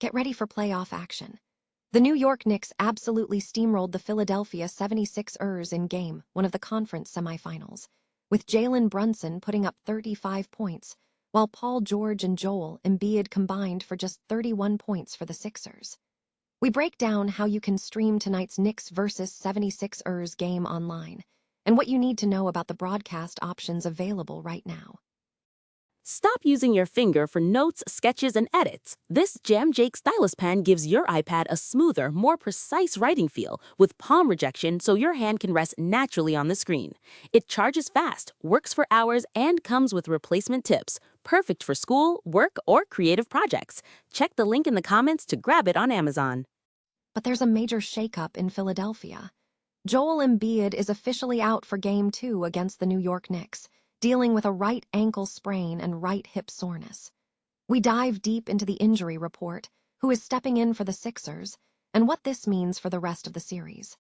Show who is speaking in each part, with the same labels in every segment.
Speaker 1: Get ready for playoff action. The New York Knicks absolutely steamrolled the Philadelphia 76ers in Game 1 of the conference semifinals, with Jalen Brunson putting up 35 points, while Paul George and Joel Embiid combined for just 31 points for the Sixers. We break down how you can stream tonight's Knicks vs 76ers game online, and what you need to know about the broadcast options available right now.
Speaker 2: Stop using your finger for notes, sketches, and edits. This Jam Jake stylus pen gives your iPad a smoother, more precise writing feel with palm rejection so your hand can rest naturally on the screen. It charges fast, works for hours, and comes with replacement tips. Perfect for school, work, or creative projects. Check the link in the comments to grab it on Amazon.
Speaker 1: But there's a major shakeup in Philadelphia. Joel Embiid is officially out for Game 2 against the New York Knicks, dealing with a right ankle sprain and right hip soreness. We dive deep into the injury report, who is stepping in for the Sixers, and what this means for the rest of the series.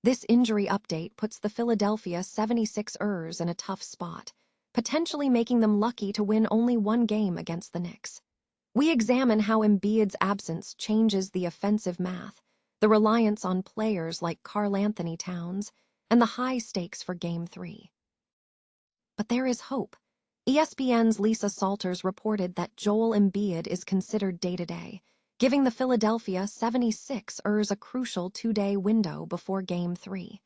Speaker 1: This injury update puts the Philadelphia 76ers in a tough spot, potentially making them lucky to win only one game against the Knicks. We examine how Embiid's absence changes the offensive math, the reliance on players like Karl-Anthony Towns, and the high stakes for Game 3. But there is hope. ESPN's Lisa Salters reported that Joel Embiid is considered day-to-day, giving the Philadelphia 76ers a crucial two-day window before Game 3.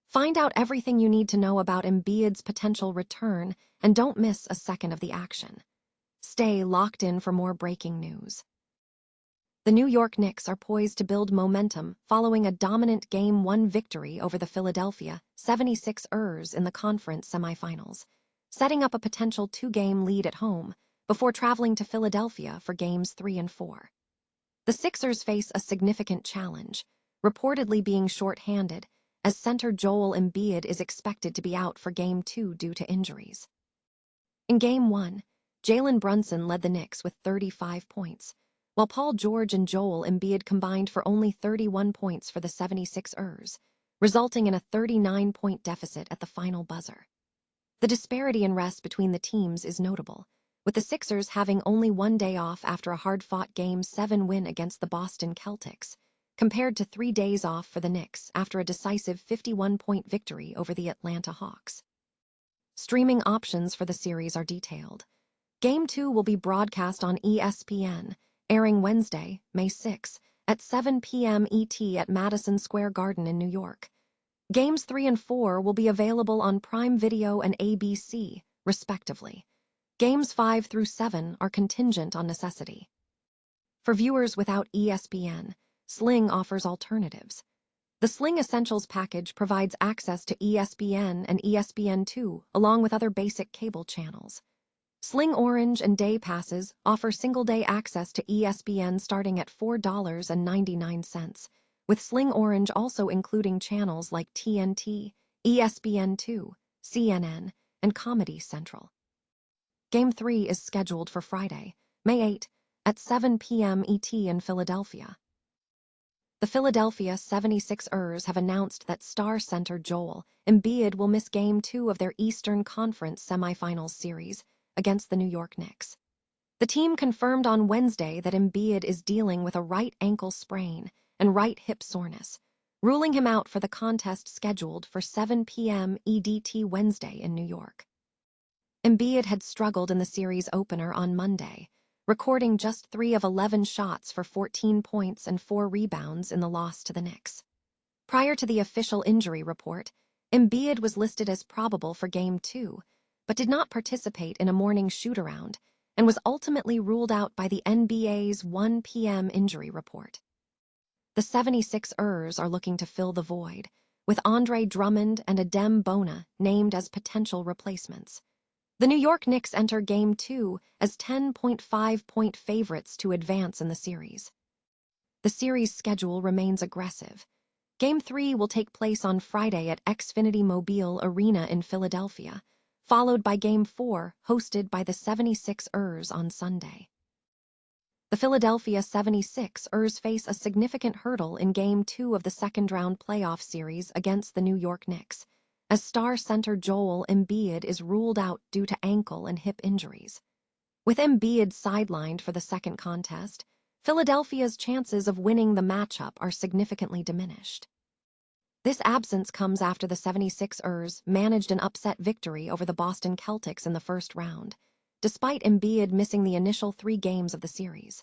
Speaker 1: Find out everything you need to know about Embiid's potential return and don't miss a second of the action. Stay locked in for more breaking news. The New York Knicks are poised to build momentum following a dominant Game 1 victory over the Philadelphia 76ers in the conference semifinals, setting up a potential two-game lead at home before traveling to Philadelphia for Games 3 and 4. The Sixers face a significant challenge, reportedly being short-handed, as center Joel Embiid is expected to be out for Game 2 due to injuries. In Game 1, Jalen Brunson led the Knicks with 35 points, while Paul George and Joel Embiid combined for only 31 points for the 76ers, resulting in a 39-point deficit at the final buzzer. The disparity in rest between the teams is notable, with the Sixers having only one day off after a hard-fought Game 7 win against the Boston Celtics, compared to 3 days off for the Knicks after a decisive 51-point victory over the Atlanta Hawks. Streaming options for the series are detailed. Game 2 will be broadcast on ESPN, airing Wednesday, May 6, at 7 p.m. ET at Madison Square Garden in New York. Games 3 and 4 will be available on Prime Video and ABC, respectively. Games 5 through 7 are contingent on necessity. For viewers without ESPN, Sling offers alternatives. The Sling Essentials package provides access to ESPN and ESPN2, along with other basic cable channels. Sling Orange and Day Passes offer single-day access to ESPN starting at $4.99, with Sling Orange also including channels like TNT, ESPN2, CNN, and Comedy Central. Game 3 is scheduled for Friday, May 8, at 7 p.m. ET in Philadelphia. The Philadelphia 76ers have announced that star center Joel Embiid will miss Game 2 of their Eastern Conference Semifinals series against the New York Knicks. The team confirmed on Wednesday that Embiid is dealing with a right ankle sprain and right hip soreness, ruling him out for the contest scheduled for 7 p.m. EDT Wednesday in New York. Embiid had struggled in the series opener on Monday, recording just 3 of 11 shots for 14 points and 4 rebounds in the loss to the Knicks. Prior to the official injury report, Embiid was listed as probable for Game 2, but did not participate in a morning shoot-around and was ultimately ruled out by the NBA's 1 p.m. injury report. The 76ers are looking to fill the void, with Andre Drummond and Adem Bona named as potential replacements. The New York Knicks enter Game 2 as 10.5-point favorites to advance in the series. The series schedule remains aggressive. Game 3 will take place on Friday at Xfinity Mobile Arena in Philadelphia, followed by Game 4, hosted by the 76ers on Sunday. The Philadelphia 76ers face a significant hurdle in Game 2 of the second-round playoff series against the New York Knicks, as star center Joel Embiid is ruled out due to ankle and hip injuries. With Embiid sidelined for the second contest, Philadelphia's chances of winning the matchup are significantly diminished. This absence comes after the 76ers managed an upset victory over the Boston Celtics in the first round, despite Embiid missing the initial 3 games of the series.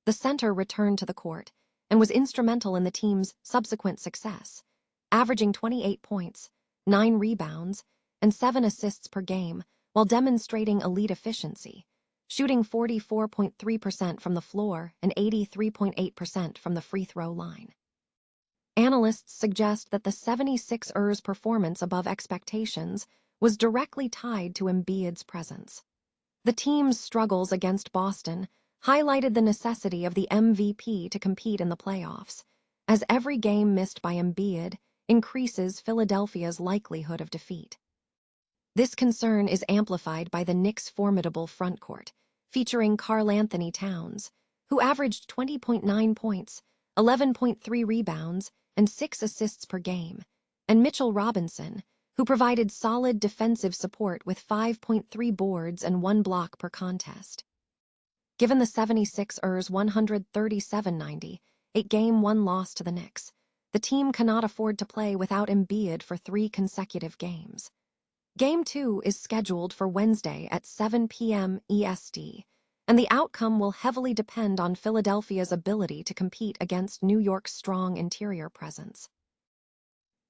Speaker 1: The center returned to the court and was instrumental in the team's subsequent success, averaging 28 points, 9 rebounds, and 7 assists per game while demonstrating elite efficiency, shooting 44.3% from the floor and 83.8% from the free throw line. Analysts suggest that the 76ers' performance above expectations was directly tied to Embiid's presence. The team's struggles against Boston highlighted the necessity of the MVP to compete in the playoffs, as every game missed by Embiid increases Philadelphia's likelihood of defeat. This concern is amplified by the Knicks' formidable frontcourt, featuring Karl-Anthony Towns, who averaged 20.9 points, 11.3 rebounds, and 6 assists per game, and Mitchell Robinson, who provided solid defensive support with 5.3 boards and 1 block per contest. Given the 76ers' 137-90, 8-game 1-loss to the Knicks, the team cannot afford to play without Embiid for 3 consecutive games. Game 2 is scheduled for Wednesday at 7 p.m. EST, and the outcome will heavily depend on Philadelphia's ability to compete against New York's strong interior presence.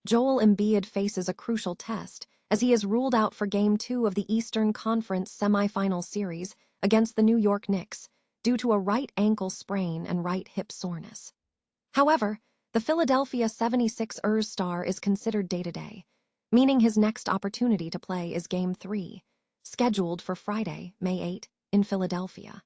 Speaker 1: Joel Embiid faces a crucial test as he is ruled out for Game 2 of the Eastern Conference Semifinals series against the New York Knicks due to a right ankle sprain and right hip soreness. However, the Philadelphia 76ers star is considered day-to-day, meaning his next opportunity to play is Game 3, scheduled for Friday, May 8, in Philadelphia.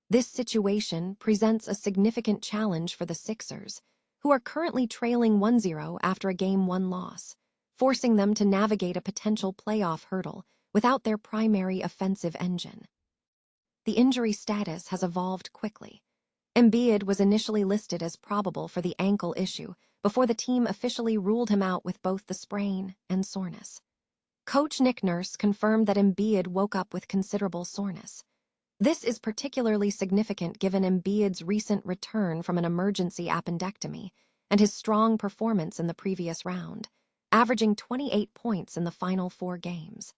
Speaker 1: This situation presents a significant challenge for the Sixers, who are currently trailing 1-0 after a Game 1 loss, forcing them to navigate a potential playoff hurdle without their primary offensive engine. The injury status has evolved quickly. Embiid was initially listed as probable for the ankle issue before the team officially ruled him out with both the sprain and soreness. Coach Nick Nurse confirmed that Embiid woke up with considerable soreness. This is particularly significant given Embiid's recent return from an emergency appendectomy and his strong performance in the previous round, averaging 28 points in the final 4 games.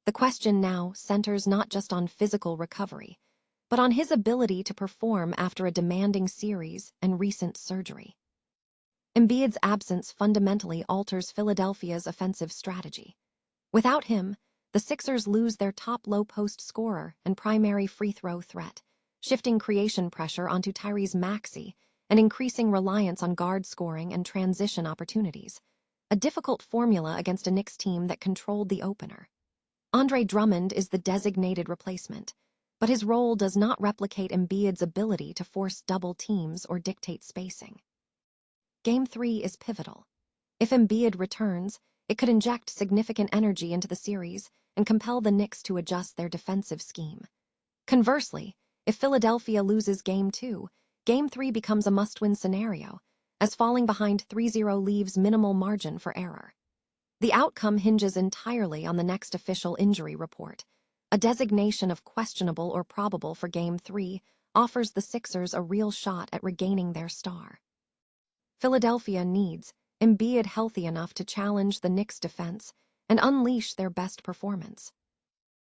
Speaker 1: The question now centers not just on physical recovery, but on his ability to perform after a demanding series and recent surgery. Embiid's absence fundamentally alters Philadelphia's offensive strategy. Without him, the Sixers lose their top low-post scorer and primary free throw threat, shifting creation pressure onto Tyrese Maxey and increasing reliance on guard scoring and transition opportunities, a difficult formula against a Knicks team that controlled the opener. Andre Drummond is the designated replacement, but his role does not replicate Embiid's ability to force double teams or dictate spacing. Game 3 is pivotal. If Embiid returns, it could inject significant energy into the series and compel the Knicks to adjust their defensive scheme. Conversely, if Philadelphia loses Game 2, Game 3 becomes a must-win scenario, as falling behind 3-0 leaves minimal margin for error. The outcome hinges entirely on the next official injury report. A designation of questionable or probable for Game 3 offers the Sixers a real shot at regaining their star. Philadelphia needs Embiid healthy enough to challenge the Knicks' defense and unleash their best performance.